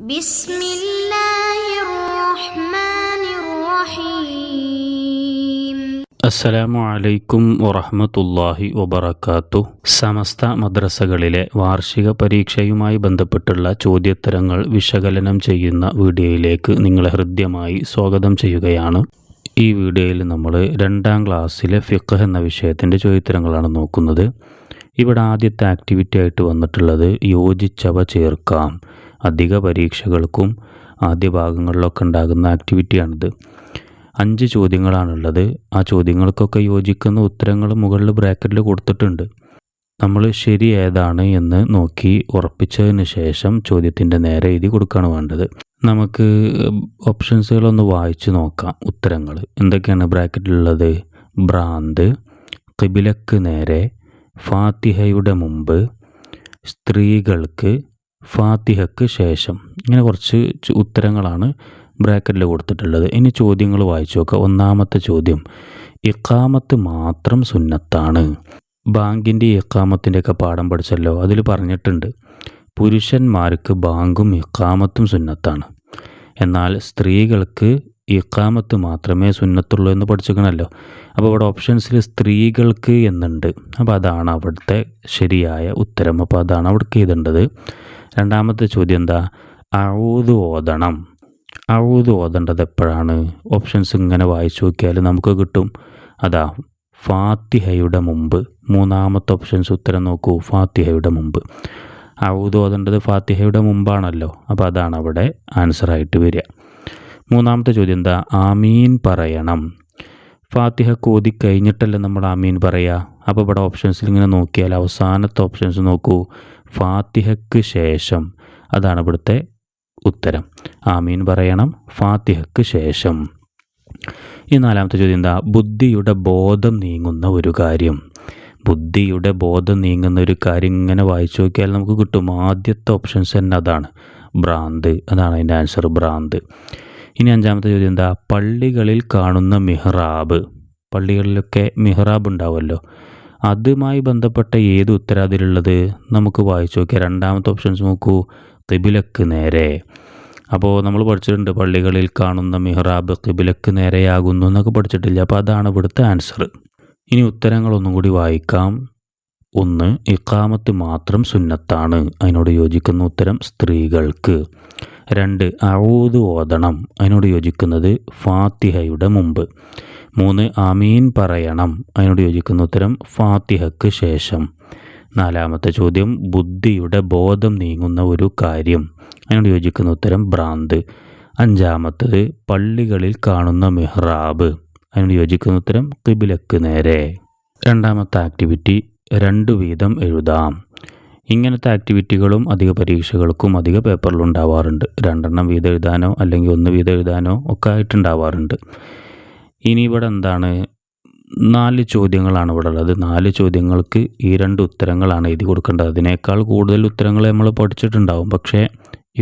بسم الله الرحمن الرحيم അസ്സലാമു അലൈക്കും വറഹ്മത്തുള്ളാഹി വബറകാതുഹു. സമസ്ത മദ്രസകളിലെ വാർഷിക പരീക്ഷയുമായി ബന്ധപ്പെട്ടുള്ള ചോദ്യോത്തരങ്ങൾ വിശകലനം ചെയ്യുന്ന വീഡിയോയിലേക്ക് നിങ്ങളെ ഹൃദ്യമായി സ്വാഗതം ചെയ്യുകയാണ്. ഈ വീഡിയോയിൽ നമ്മൾ 2ാം ക്ലാസ്സിലെ ഫിഖ് എന്ന വിഷയത്തിൻ്റെ ചോദ്യോത്തരങ്ങളാണ് നോക്കുന്നത്. ഇവിടെ ആദ്യത്തെ ആക്ടിവിറ്റി ആയിട്ട് വന്നിട്ടുള്ളത് യോജിച്ചവ ചേർക്കാം. അധിക പരീക്ഷകൾക്കും ആദ്യ ഭാഗങ്ങളിലൊക്കെ ഉണ്ടാകുന്ന ആക്ടിവിറ്റിയാണിത്. 5 ചോദ്യങ്ങളാണുള്ളത്. ആ ചോദ്യങ്ങൾക്കൊക്കെ യോജിക്കുന്ന ഉത്തരങ്ങൾ മുകളിൽ ബ്രാക്കറ്റിൽ കൊടുത്തിട്ടുണ്ട്. നമ്മൾ ശരി ഏതാണ് എന്ന് നോക്കി ഉറപ്പിച്ചതിന് ശേഷം ചോദ്യത്തിൻ്റെ നേരെ എഴുതി കൊടുക്കുകയാണ് വേണ്ടത്. നമുക്ക് ഓപ്ഷൻസുകളൊന്ന് വായിച്ച് നോക്കാം. ഉത്തരങ്ങൾ എന്തൊക്കെയാണ് ബ്രാക്കറ്റിലുള്ളത്? ഭ്രാന്ത്, ഖിബിലക്ക് നേരെ, ഫാത്തിഹയുടെ മുമ്പ്, സ്ത്രീകൾക്ക്, ഫാത്തിഹക്ക് ശേഷം. ഇങ്ങനെ കുറച്ച് ഉത്തരങ്ങളാണ് ബ്രാക്കറ്റിൽ കൊടുത്തിട്ടുള്ളത്. ഇനി ചോദ്യങ്ങൾ വായിച്ചു നോക്കുക. 1ാമത്തെ ചോദ്യം, ഇഖാമത്ത് മാത്രം സുന്നത്താണ്. ബാങ്കിൻ്റെ ഇഖാമത്തിൻ്റെയൊക്കെ പാഠം പഠിച്ചല്ലോ. അതിൽ പറഞ്ഞിട്ടുണ്ട് പുരുഷന്മാർക്ക് ബാങ്കും ഇഖാമത്തും സുന്നത്താണ്, എന്നാൽ സ്ത്രീകൾക്ക് ഇഖാമത്ത് മാത്രമേ സുന്നത്തുള്ളൂ എന്ന് പഠിച്ചിരിക്കണമല്ലോ. അപ്പോൾ ഇവിടെ ഓപ്ഷൻസിൽ സ്ത്രീകൾക്ക് എന്നുണ്ട്. അപ്പോൾ അതാണ് അവിടുത്തെ ശരിയായ ഉത്തരം. അപ്പോൾ അതാണ് അവിടേക്ക് എഴുതേണ്ടത്. 2ാമത്തെ ചോദ്യം എന്താ? അഊദ് ഓതണം. അഊദ് ഓതേണ്ടത് എപ്പോഴാണ്? ഓപ്ഷൻസ് ഇങ്ങനെ വായിച്ചു നോക്കിയാൽ നമുക്ക് കിട്ടും. അതാ ഫാത്തിഹയുടെ മുമ്പ്. 3ാമത്തെ ഓപ്ഷൻസ് ഉത്തരം നോക്കൂ, ഫാത്തിഹയുടെ മുമ്പ്. അഊദ് ഓതേണ്ടത് ഫാത്തിഹയുടെ മുമ്പാണല്ലോ. അപ്പോൾ അതാണ് അവിടെ ആൻസറായിട്ട് വരിക. 3ാമത്തെ ചോദ്യം എന്താ? ആമീൻ പറയണം. ഫാത്തിഹ ഓതി കഴിഞ്ഞിട്ടല്ലേ നമ്മൾ ആമീൻ പറയുക. അപ്പോൾ ഇവിടെ ഓപ്ഷൻസിൽ ഇങ്ങനെ നോക്കിയാൽ അവസാനത്തെ ഓപ്ഷൻസ് നോക്കൂ, ഫാത്തിഹക്ക് ശേഷം. അതാണ് ഇവിടുത്തെ ഉത്തരം. ആമീൻ പറയണം ഫാത്തിഹക്ക് ശേഷം. ഈ 4ാമത്തെ ചോദ്യം എന്താ? ബുദ്ധിയുടെ ബോധം നീങ്ങുന്ന ഒരു കാര്യം. ബുദ്ധിയുടെ ബോധം നീങ്ങുന്ന ഒരു കാര്യം ഇങ്ങനെ വായിച്ചു നോക്കിയാൽ നമുക്ക് കിട്ടും. ആദ്യത്തെ ഓപ്ഷൻസ് തന്നെ അതാണ്, ഭ്രാന്ത്. അതാണ് അതിൻ്റെ ആൻസർ, ഭ്രാന്ത്. ഇനി 5ാമത്തെ ചോദ്യം എന്താ? പള്ളികളിൽ കാണുന്ന മിഹ്റാബ്. പള്ളികളിലൊക്കെ മിഹ്റാബ് ഉണ്ടാവുമല്ലോ, അതുമായി ബന്ധപ്പെട്ട ഏത് ഉത്തരം അതിലുള്ളത്? നമുക്ക് വായിച്ചു നോക്കിയാൽ 2ാമത്തെ ഓപ്ഷൻസ് നോക്കൂ, ഖിബിലക്ക് നേരെ. അപ്പോൾ നമ്മൾ പഠിച്ചിട്ടുണ്ട് പള്ളികളിൽ കാണുന്ന മിഹ്റാബ് ഖിബിലക്ക് നേരെയാകുന്നു എന്നൊക്കെ പഠിച്ചിട്ടില്ല. അപ്പോൾ അതാണ് ഇവിടുത്തെ ആൻസർ. ഇനി ഉത്തരങ്ങളൊന്നും കൂടി വായിക്കാം. 1, ഇഖാമത്ത് മാത്രം സുന്നത്താണ്. അതിനോട് യോജിക്കുന്ന ഉത്തരം സ്ത്രീകൾക്ക്. 2, അഊദ് ഓതണം. അതിനോട് യോജിക്കുന്നത് ഫാത്തിഹയുടെ മുമ്പ്. 3, ആമീൻ പറയണം. അതിനോട് യോജിക്കുന്ന ഉത്തരം ഫാത്തിഹക്ക് ശേഷം. 4ാമത്തെ ചോദ്യം, ബുദ്ധിയുടെ ബോധം നീങ്ങുന്ന ഒരു കാര്യം. അതിനോട് യോജിക്കുന്ന ഉത്തരം ഭ്രാന്ത്. 5ാമത്തത്, പള്ളികളിൽ കാണുന്ന മിഹ്റാബ്. അതിനോട് യോജിക്കുന്ന ഉത്തരം ഖിബിലക്ക് നേരെ. 2ാമത്തെ ആക്ടിവിറ്റി 2 വീതം എഴുതാം. ഇങ്ങനത്തെ ആക്ടിവിറ്റികളും അധിക പരീക്ഷകൾക്കും അധിക പേപ്പറിലും ഉണ്ടാവാറുണ്ട്. 2 വീതം എഴുതാനോ അല്ലെങ്കിൽ 1 വീതം എഴുതാനോ ഒക്കെ ആയിട്ടുണ്ടാവാറുണ്ട്. ഇനി ഇവിടെ എന്താണ്? 4 ചോദ്യങ്ങളാണ് ഇവിടെ ഉള്ളത്. 4 ചോദ്യങ്ങൾക്ക് ഈ 2 ഉത്തരങ്ങളാണ് എഴുതി കൊടുക്കേണ്ടത്. അതിനേക്കാൾ കൂടുതൽ ഉത്തരങ്ങൾ നമ്മൾ പഠിച്ചിട്ടുണ്ടാവും. പക്ഷേ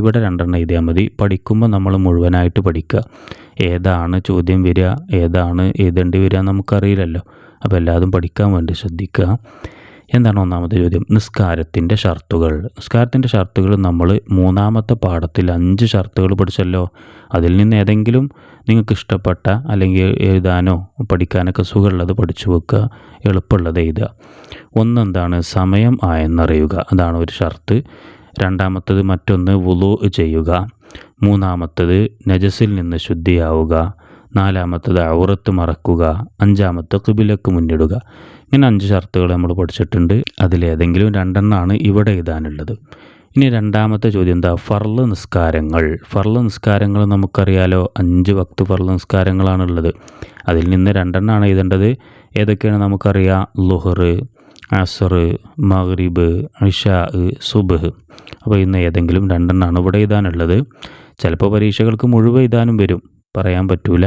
ഇവിടെ 2 എഴുതിയാൽ മതി. പഠിക്കുമ്പോൾ നമ്മൾ മുഴുവനായിട്ട് പഠിക്കുക. ഏതാണ് ചോദ്യം വരിക, ഏതാണ് എഴുതേണ്ടി വരിക നമുക്കറിയില്ലല്ലോ. അപ്പോൾ എല്ലാതും പഠിക്കാൻ വേണ്ടി ശ്രദ്ധിക്കുക. എന്താണ് 1ാമത്തെ ചോദ്യം? നിസ്കാരത്തിൻ്റെ ഷർത്തുകൾ. നിസ്കാരത്തിൻ്റെ ഷർത്തുകൾ നമ്മൾ 3ാമത്തെ പാഠത്തിൽ 5 ഷർത്തുകൾ പഠിച്ചല്ലോ. അതിൽ നിന്ന് ഏതെങ്കിലും നിങ്ങൾക്ക് ഇഷ്ടപ്പെട്ട അല്ലെങ്കിൽ എഴുതാനോ പഠിക്കാനൊക്കെ സുഖമുള്ളത് പഠിച്ചു വെക്കുക, എളുപ്പമുള്ളത് എഴുതുക. 1 എന്താണ്? സമയം ആയെന്നറിയുക. അതാണ് ഒരു ഷർത്ത്. 2ാമത്തത് മറ്റൊന്ന് വുളൂ ചെയ്യുക. 3ാമത്തത് നജസിൽ നിന്ന് ശുദ്ധിയാവുക. 4ാമത്തത് ഔറത്ത് മറക്കുക. 5ാമത്തെ ഖിബിലക്ക് മുന്നിടുക. ഇങ്ങനെ 5 ഷർത്തുകൾ നമ്മൾ പഠിച്ചിട്ടുണ്ട്. അതിലേതെങ്കിലും 2 ഇവിടെ എഴുതാനുള്ളത്. ഇനി 2ാമത്തെ ചോദ്യം എന്താ? ഫർള് നിസ്കാരങ്ങൾ. ഫർള് നിസ്കാരങ്ങൾ നമുക്കറിയാലോ, 5 വക്ത് ഫർള് നിസ്കാരങ്ങളാണുള്ളത്. അതിൽ നിന്ന് 2 എഴുതേണ്ടത്. ഏതൊക്കെയാണ് നമുക്കറിയാം? ളുഹർ, അസ്ർ, മഗ്രിബ്, ഇശാ, സുബ്ഹ്. അപ്പോൾ ഇന്ന് ഏതെങ്കിലും 2 ഇവിടെ എഴുതാനുള്ളത്. ചിലപ്പോൾ പരീക്ഷകൾക്ക് മുഴുവൻ എഴുതാനും വരും, പറയാൻ പറ്റൂല.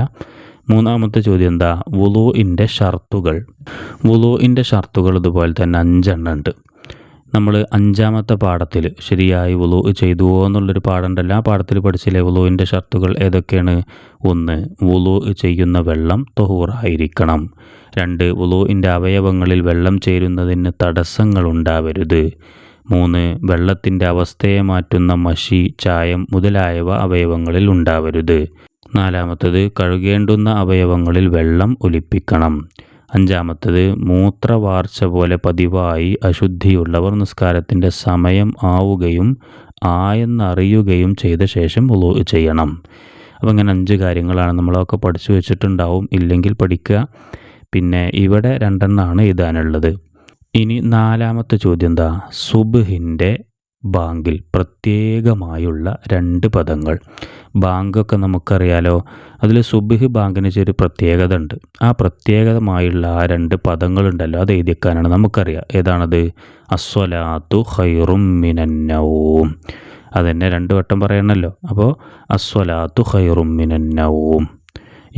3ാമത്തെ ചോദ്യം എന്താ? വുളൂഇൻ്റെ ഷർത്തുകൾ. വുളൂഇൻ്റെ ഷർത്തുകൾ ഇതുപോലെ തന്നെ 5 ഉണ്ട്. നമ്മൾ 5ാമത്തെ പാഠത്തിൽ ശരിയായി വുളൂ ചെയ്തുവോ എന്നുള്ളൊരു പാഠമുണ്ടല്ലോ, ആ പാഠത്തിൽ പഠിച്ചില്ലേ വുളൂഇൻ്റെ ഷർത്തുകൾ ഏതൊക്കെയാണ്? 1, വുളൂ ചെയ്യുന്ന വെള്ളം തൊഹൂറായിരിക്കണം. 2, വുളൂഇൻ്റെ അവയവങ്ങളിൽ വെള്ളം ചേരുന്നതിന് തടസ്സങ്ങൾ ഉണ്ടാവരുത്. 3. വെള്ളത്തിൻ്റെ അവസ്ഥയെ മാറ്റുന്ന മഷി, ചായം മുതലായവ അവയവങ്ങളിൽ ഉണ്ടാവരുത്. 4. കഴുകേണ്ടുന്ന അവയവങ്ങളിൽ വെള്ളം ഒലിപ്പിക്കണം. 5. മൂത്രവാർച്ച പോലെ പതിവായി അശുദ്ധിയുള്ളവർ നിസ്കാരത്തിൻ്റെ സമയം ആവുകയും ആയെന്നറിയുകയും ചെയ്ത ശേഷം വുളൂ ചെയ്യണം. അപ്പോൾ ഇങ്ങനെ 5 കാര്യങ്ങളാണ്. നമ്മളൊക്കെ പഠിച്ചു വെച്ചിട്ടുണ്ടാവും, ഇല്ലെങ്കിൽ പഠിക്കുക. പിന്നെ ഇവിടെ 2 എണ്ണമാണ് എഴുതാനുള്ളത്. ഇനി 4ാമത്തെ ചോദ്യം എന്താ? സുബ്ഹിൻ്റെ ബാങ്കിൽ പ്രത്യേകമായുള്ള 2 പദങ്ങൾ. ബാങ്കൊക്കെ നമുക്കറിയാലോ, അതിൽ സുബ്ഹ് ബാങ്കിന് ചെറിയ പ്രത്യേകത ഉണ്ട്. ആ പ്രത്യേകമായുള്ള ആ 2 പദങ്ങളുണ്ടല്ലോ, അത് എഴുതിക്കാനാണ്. നമുക്കറിയാം ഏതാണത്. അസ്വലാത്തു ഖൈറും മിനന്നൗം. അതെന്നെ 2 വട്ടം പറയണമല്ലോ. അപ്പോൾ അസ്വലാത്തു ഖൈറും മിനന്നൗം,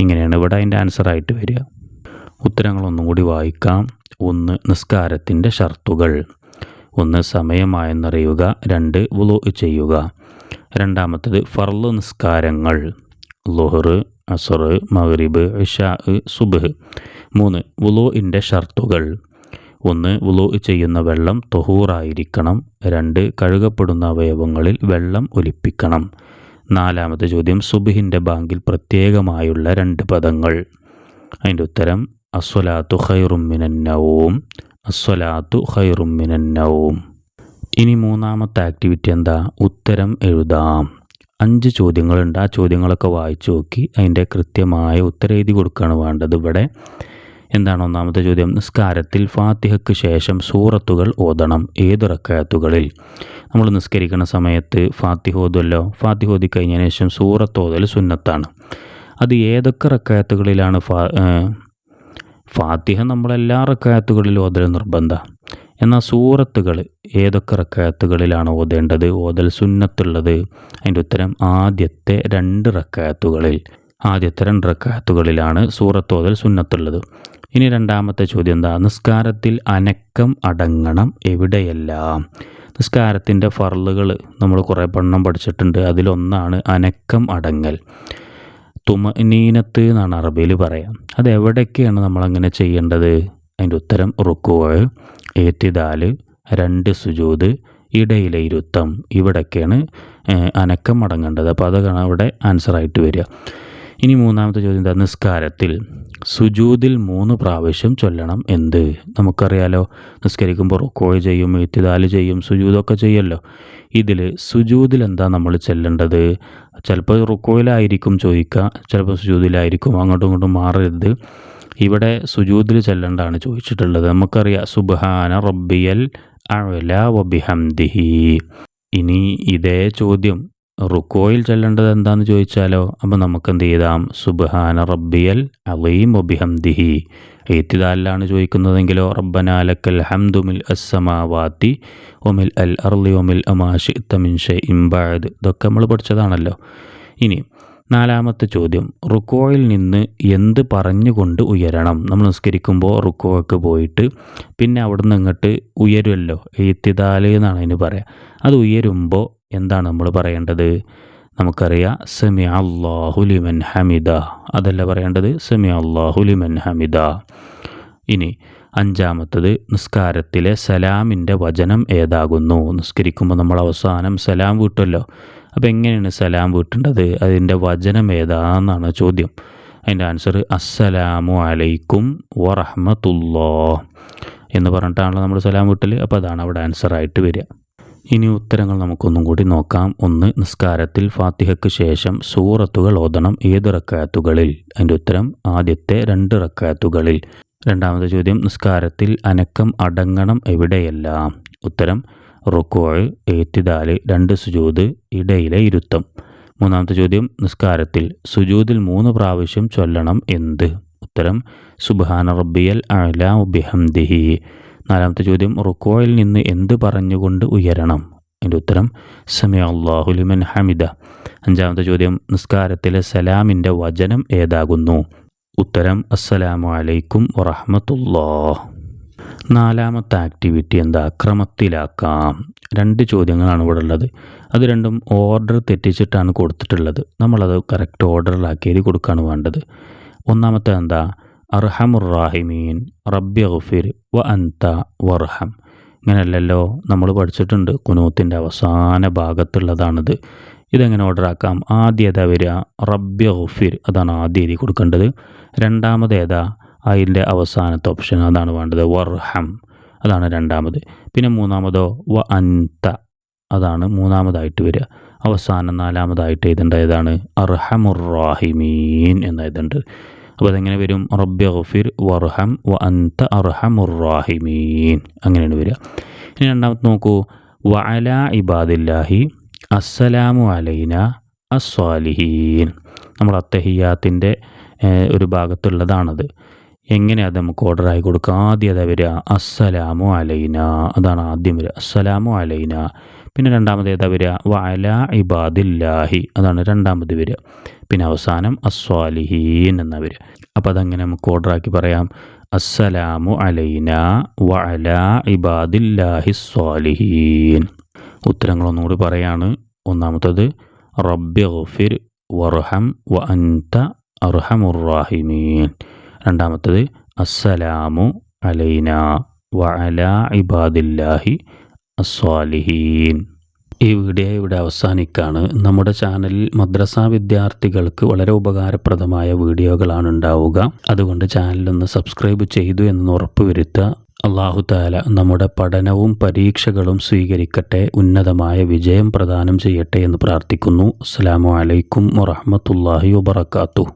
ഇങ്ങനെയാണ് ഇവിടെ അതിൻ്റെ ആൻസറായിട്ട് വരിക. ഉത്തരങ്ങളൊന്നും കൂടി വായിക്കാം. 1. നിസ്കാരത്തിൻ്റെ ഷർത്തുകൾ. 1. സമയമായെന്നറിയുക. 2. വുളൂ ചെയ്യുക. 2. ഫർള് നിസ്കാരങ്ങൾ: ളുഹർ, അസ്ർ, മഗ്രിബ്, ഇശാ, സുബ്ഹ്. 3. വുളൂഇൻ്റെ ഷർത്തുകൾ: 1. വുളൂ ചെയ്യുന്ന വെള്ളം തൊഹൂറായിരിക്കണം. 2. കഴുകപ്പെടുന്ന അവയവങ്ങളിൽ വെള്ളം ഒലിപ്പിക്കണം. 4ാമത്തെ ചോദ്യം: സുബ്ഹിൻ്റെ ബാങ്കിൽ പ്രത്യേകമായുള്ള 2 പദങ്ങൾ. അതിൻ്റെ ഉത്തരം അസ്വലാത്തു ഖൈറും മിനന്നൗം, അസ്വലാത്തു ഖൈറും മിനന്നൗം. ഇനി 3ാമത്തെ ആക്ടിവിറ്റി എന്താ? ഉത്തരം എഴുതാം. 5 ചോദ്യങ്ങളുണ്ട്. ആ ചോദ്യങ്ങളൊക്കെ വായിച്ചു നോക്കി അതിൻ്റെ കൃത്യമായ ഉത്തരം എഴുതി കൊടുക്കുകയാണ് വേണ്ടത്. ഇവിടെ എന്താണ് 1ാമത്തെ ചോദ്യം? നിസ്കാരത്തിൽ ഫാത്തിഹയ്ക്ക് ശേഷം സൂറത്തുകൾ ഓതണം. ഏത് റക്അത്തുകളിൽ? നമ്മൾ നിസ്കരിക്കുന്ന സമയത്ത് ഫാത്തിഹ ഓതുമല്ലോ. ഫാത്തിഹ ഓതി കഴിഞ്ഞതിന് ശേഷം സൂറത്ത് ഓതൽ സുന്നത്താണ്. അത് ഏതൊക്കെ റക്അത്തുകളിലാണ്? ഫാത്തിഹ നമ്മളെല്ലാ റക്അത്തുകളിലും ഓതൽ നിർബന്ധമാണ്. എന്നാൽ സൂറത്തുകൾ ഏതൊക്കെ റക്അത്തുകളിലാണ് ഓതേണ്ടത്, ഓതൽ സുന്നത്തുള്ളത്? അതിൻ്റെ ഉത്തരം ആദ്യത്തെ 2 റക്അത്തുകളിൽ. ആദ്യത്തെ 2 റക്അത്തുകളിലാണ് സൂറത്ത് ഓതൽ സുന്നത്തുള്ളത്. ഇനി 2ാമത്തെ ചോദ്യം എന്താ? നിസ്കാരത്തിൽ അനക്കം അടങ്ങണം എവിടെയെല്ലാം? നിസ്കാരത്തിൻ്റെ ഫർളുകൾ നമ്മൾ കുറേ എണ്ണം പഠിച്ചിട്ടുണ്ട്. അതിലൊന്നാണ് അനക്കം അടങ്ങൽ. തുമനീനത്ത് എന്നാണ് അറബിയിൽ പറയാം. അതെവിടേക്കാണ് നമ്മളങ്ങനെ ചെയ്യേണ്ടത്? അതിൻ്റെ ഉത്തരം റുക്കൂഅ്, ഇഅ്തിദാല്, 2 സുജൂദ്, ഇടയിലെ ഇരുത്തം. ഇവിടൊക്കെയാണ് അനക്കം അടങ്ങേണ്ടത്. അപ്പോൾ അതൊക്കെയാണ് അവിടെ ആൻസറായിട്ട് വരിക. ഇനി 3ാമത്തെ ചോദ്യം എന്താ? നിസ്കാരത്തിൽ സുജൂദിൽ 3 പ്രാവശ്യം ചൊല്ലണം എന്ത്? നമുക്കറിയാലോ, നിസ്കരിക്കുമ്പോൾ റുക്കൂഅ് ചെയ്യും, ഇഅ്തിദാല് ചെയ്യും, സുജൂദൊക്കെ ചെയ്യുമല്ലോ. ഇതിൽ സുജൂദിൽ എന്താ നമ്മൾ ചെല്ലേണ്ടത്? ചിലപ്പോൾ റുക്കൂഅിലായിരിക്കും ചോദിക്കുക, ചിലപ്പോൾ സുജൂദിലായിരിക്കും. അങ്ങോട്ടും ഇങ്ങോട്ടും മാറരുത്. ഇവിടെ സുജൂദിൽ ചെല്ലേണ്ടതാണ് ചോദിച്ചിട്ടുള്ളത്. നമുക്കറിയാം സുബ്ഹാന റബ്ബിയൽ അഅ്ല വബിഹംദിഹി. ഇനി ഇതേ ചോദ്യം റുക്കൂഅിൽ ചെല്ലേണ്ടത് എന്താണെന്ന് ചോദിച്ചാലോ, അപ്പോൾ നമുക്ക് എന്ത് ചെയ്താം? സുബ്ഹാന റബ്ബിയൽ അളീം വബിഹംദിഹി. ഇഅ്തിദാലിലാണ് ചോദിക്കുന്നതെങ്കിലോ റബ്ബനാ ലക്കൽ ഹംദു മിൽ അസ്സമാവാതി വമിൽ അൽ അർളി വമിൽ അമാ ശിഅ്ത മിൻ ഷൈഇൻ ബഅദ്. ഇതൊക്കെ നമ്മൾ പഠിച്ചതാണല്ലോ. ഇനി 4ാമത്തെ ചോദ്യം: റുക്കൂഅിൽ നിന്ന് എന്ത് പറഞ്ഞുകൊണ്ട് ഉയരണം? നമ്മൾ നിസ്കരിക്കുമ്പോൾ റുക്കൂഅക്ക് പോയിട്ട് പിന്നെ അവിടുന്ന് ഇങ്ങോട്ട് ഉയരുമല്ലോ, ഇഅ്തിദാൽ എന്നാണ് അതിന് പറയുക. അത് ഉയരുമ്പോൾ എന്താണ് നമ്മൾ പറയേണ്ടത്? നമുക്കറിയാം സമിഅ അല്ലാഹു ലിമൻ ഹമിദ. അതല്ല പറയേണ്ടത്, സമിഅ അല്ലാഹു ലിമൻ ഹമിദ. ഇനി 5ാമത്തത്: നിസ്കാരത്തിലെ സലാമിൻ്റെ വചനം ഏതാകുന്നു? നിസ്കരിക്കുമ്പോൾ നമ്മൾ അവസാനം സലാം വീട്ടുമല്ലോ. അപ്പോൾ എങ്ങനെയാണ് സലാം വീട്ടേണ്ടത്? അതിൻ്റെ വചനം ഏതാണെന്നാണ് ചോദ്യം. അതിൻ്റെ ആൻസർ അസ്സലാമു അലൈക്കും വറഹ്മത്തുള്ളാഹ് എന്ന് പറഞ്ഞിട്ടാണല്ലോ നമ്മൾ സലാം വീട്ടൽ. അപ്പോൾ അതാണ് അവിടെ ആൻസറായിട്ട് വരിക. ഇനി ഉത്തരങ്ങൾ നമുക്കൊന്നും കൂടി നോക്കാം. 1. നിസ്കാരത്തിൽ ഫാത്തിഹയ്ക്ക് ശേഷം സൂറത്തുകൾ ഓതണം. ഏത് റക്അത്തുകളിൽ? അതിൻ്റെ ഉത്തരം ആദ്യത്തെ 2 റക്അത്തുകളിൽ. 2ാമത്തെ ചോദ്യം: നിസ്കാരത്തിൽ അനക്കം അടങ്ങണം എവിടെയെല്ലാം? ഉത്തരം റുക്കൂഅ്, ഇഅ്തിദാല്, 2 സുജൂദ്, ഇടയിലെ ഇരുത്തം. 3ാമത്തെ ചോദ്യം: നിസ്കാരത്തിൽ സുജൂദിൽ 3 പ്രാവശ്യം ചൊല്ലണം എന്ത്? ഉത്തരം സുബ്ഹാന റബ്ബിയൽ അഅ്ല വബിഹംദിഹി. 4ാമത്തെ ചോദ്യം: റുക്കൂഅിൽ നിന്ന് എന്ത് പറഞ്ഞുകൊണ്ട് ഉയരണം? അതിൻ്റെ ഉത്തരം സമിഅ അല്ലാഹു ലിമൻ ഹമിദ. 5ാമത്തെ ചോദ്യം: നിസ്കാരത്തിലെ സലാമിൻ്റെ വചനം ഏതാകുന്നു? ഉത്തരം അസ്സലാമു അലൈക്കും വറഹ്മത്തുള്ളാഹ്. 4ാമത്തെ ആക്ടിവിറ്റി എന്താ? ക്രമത്തിലാക്കാം. 2 ചോദ്യങ്ങളാണ് ഇവിടെ ഉള്ളത്. അത് രണ്ടും ഓർഡർ തെറ്റിച്ചിട്ടാണ് കൊടുത്തിട്ടുള്ളത്. നമ്മളത് കറക്റ്റ് ഓർഡറിലാക്കി എഴുതി കൊടുക്കുകയാണ് വേണ്ടത്. 1ാമത്തെ എന്താ? അർഹമുർ റാഹിമീൻ റബ്ബി ഗഫിർ വ അൻത വർഹം. അങ്ങനെയല്ലല്ലോ, നമ്മൾ പഠിച്ചിട്ടുണ്ട് ഖുനൂത്തിൻ്റെ അവസാന ഭാഗത്തുള്ളതാണിത്. ഇതെങ്ങനെ ഓർഡർ ആക്കാം? ആദ്യം ഏതാ വരിക? റബ്ബി ഗഫിർ, അതാണ് ആദ്യം എഴുതി കൊടുക്കേണ്ടത്. രണ്ടാമത് ഏതാ? അതിൻ്റെ അവസാനത്തെ ഓപ്ഷൻ, അതാണ് വേണ്ടത്. വർഹം, അതാണ് രണ്ടാമത്. പിന്നെ മൂന്നാമതോ വ അൻത, അതാണ് മൂന്നാമതായിട്ട് വരിക. അവസാനം നാലാമതായിട്ട് എഴുതേണ്ട ഏതാണ്? അർഹമുർ റാഹിമീൻ എന്ന് എഴുതേണ്ടത്. അപ്പോൾ അതെങ്ങനെ വരും? റബ്ബി ഗഫിർ വർഹം വ അൻത അർഹമുർ റാഹിമീൻ, അങ്ങനെയാണ് വരിക. ഇനി രണ്ടാമത്തെ നോക്കൂ, വ അലാ ഇബാദില്ലാഹി അസ്സലാമു അലൈന അസ്സാലിഹീൻ. നമ്മൾ അത്തഹിയാത്തിൻ്റെ ഒരു ഭാഗത്തുള്ളതാണത്. എങ്ങനെ അത് നമുക്ക് ഓർഡറായി കൊടുക്കുക? ആദ്യം അതാ വരിക അസ്സലാമു അലൈന, അതാണ് ആദ്യം വരിക, അസ്സലാമു അലൈന. പിന്നെ രണ്ടാമത് ഏതാ വരിക? വ അലാ ഇബാദില്ലാഹി, അതാണ് രണ്ടാമത് വരിക. പിന്നെ അവസാനം അസ്വാലിഹീൻ എന്നാ വരിക. അപ്പോൾ അതങ്ങനെ നമുക്ക് ഓർഡറാക്കി പറയാം. അസ്സലാമു അലൈന വ അലാ ഇബാദില്ലാഹി സ്വാലിഹീൻ. ഉത്തരങ്ങളൊന്നുകൂടി പറയാണ്. ഒന്നാമത്തത് റബ്ബി ഗഫിർ വർഹം വ അൻത അർഹമുർ റാഹിമീൻ. രണ്ടാമത്തത് അസ്സലാമു അലൈന വ അലാ ഇബാദില്ലാഹി അസ്സാലിഹീൻ. ഈ വീഡിയോ ഇവിടെ അവസാനിക്കുകയാണ്. നമ്മുടെ ചാനലിൽ മദ്രസ വിദ്യാർത്ഥികൾക്ക് വളരെ ഉപകാരപ്രദമായ വീഡിയോകളാണ് ഉണ്ടാവുക. അതുകൊണ്ട് ചാനലൊന്ന് സബ്സ്ക്രൈബ് ചെയ്തു എന്ന് ഉറപ്പുവരുത്തുക. അല്ലാഹു തആല നമ്മുടെ പഠനവും പരീക്ഷകളും സ്വീകരിക്കട്ടെ, ഉന്നതമായ വിജയം പ്രദാനം ചെയ്യട്ടെ എന്ന് പ്രാർത്ഥിക്കുന്നു. അസ്സലാമു അലൈക്കും വറഹ്മത്തുള്ളാഹി വബറകാതുഹു.